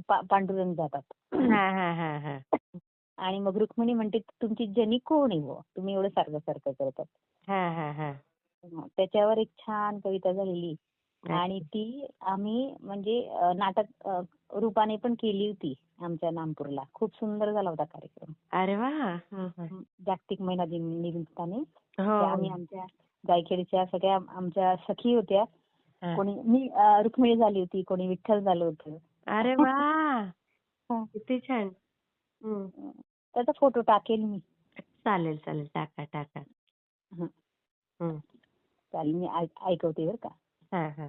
पांडुरंग जातात. हा हा हा हा आणि मग रुक्मिणी म्हणते तुमची जनी कोण आहे बुवा, तुम्ही एवढं सारखं सारखं करतात. हा हा हा त्याच्यावर एक छान कविता झालेली आणि अच्छा. ती आम्ही म्हणजे नाटक रूपाने पण केली होती आमच्या नामपूरला. खूप सुंदर झाला होता कार्यक्रम. अरे वा. हं, हं. जागतिक महिला दिन निमित्ताने हो ते आम्ही आमच्या जायखेडच्या सगळ्या आमच्या सखी होत्या. हा. कोणी मी रुक्मिणी झाली होती, कोणी विठ्ठल झालं होतं. अरे वा, हं. किती छान. हं. त्याचा फोटो टाकेल मी. चालेल चालेल, टाका टाका. हं. हं. चालेल मी ऐकवते बरं का. हा हा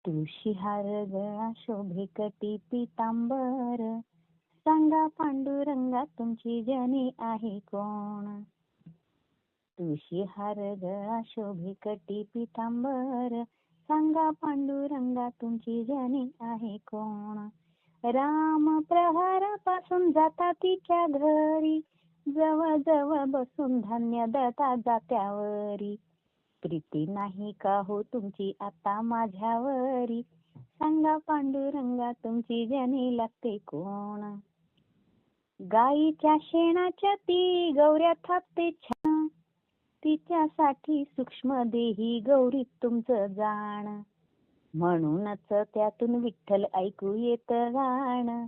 तुळशी हार गळा शोभे कटी पितांबर, सांगा पांडुरंगा तुमची जनी आहे कोण. तुळशी हार गळा शोभे कटी पितांबर, सांगा पांडुरंगा तुमची जनी आहे कोण. राम प्रहारापासून जाता तिच्या घरी, जवळ जवळ बसून धान्य दळता जात्यावरी. प्रीती नाही का हो तुमची आता माझ्यावरी, सांगा पांडुरंगा तुमची जनी लागते कोण. गाईच्या शेणाच्या ती गौऱ्या थापते छान, तिच्यासाठी सूक्ष्म देही गौरीत तुमचं जाण. म्हणूनच त्यातून विठ्ठल ऐकू येत गाणं,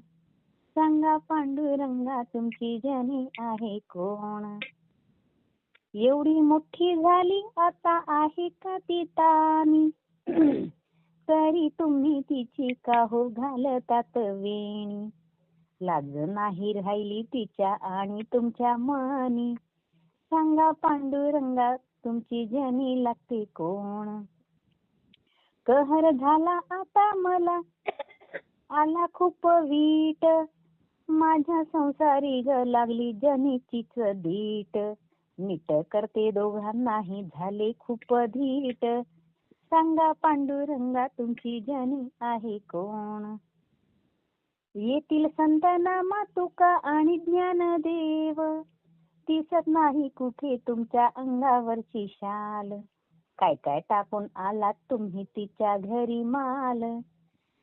सांगा पांडुरंगा तुमची जनी आहे कोण. एवढी मोठी झाली आता आहे का ती तानी, तरी तुम्ही तिची का हो घालतात वेणी. लाज नाही राहिली तिच्या आणि तुमच्या मनी, सांगा पांडुरंगा तुमची जनी लागते कोण. कहर झाला आता मला आला खूप वीट, माझ्या संसारी ग लागली जनीचीच दीट. नीट करते दोघांनाही झाले खूप धीट, सांगा पांडुरंगा तुमची जनी आहे कोण. येतील संत नामा तुका आणि ज्ञानदेव, दिसत नाही कुठे तुमच्या अंगावरची शाल. काय काय टाकून आलात तुम्ही तिच्या घरी माल,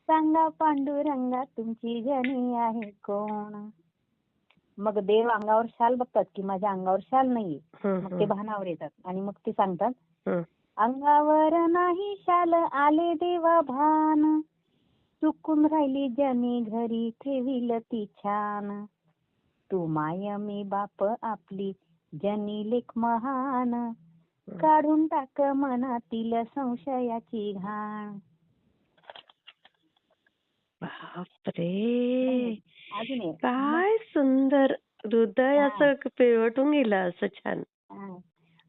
सांगा पांडुरंगा तुमची जनी आहे कोण. मग देव अंगावर शाल बघतात की माझ्या अंगावर शाल नाहीये, मग ते भानावर येतात आणि मग ते सांगतात अंगावर नाही शाल आले देवा भान, चुकून राहिली जनी घरी ठेवील ती छान. तू माय मी बाप आपली जनी लेक महान, काढून टाक मनातील संशयाची घाण. बापरे, अजून एक. काय सुंदर, हृदय असं पिळवटून गेलं असं छान.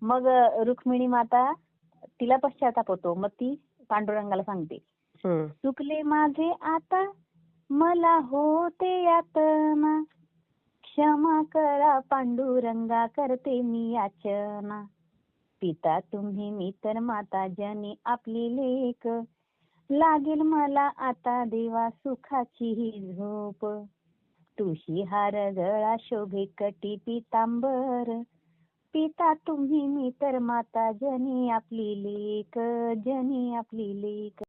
मग रुक्मिणी माता तिला पश्चाताप होतो, मग ती पांडुरंगाला सांगते चुकले माझे आता मला होते यातना, क्षमा करा पांडुरंगा करते मी याचना. पिता तुम्ही मी तर माता जनी आपली लेक, लागेल मला आता देवा सुखाची ही झोप. तुळशी हार गळा शोभे कटी पितांबर, पिता तुम्ही मी तर माता जनी आपली लेक, जनी आपली लेक.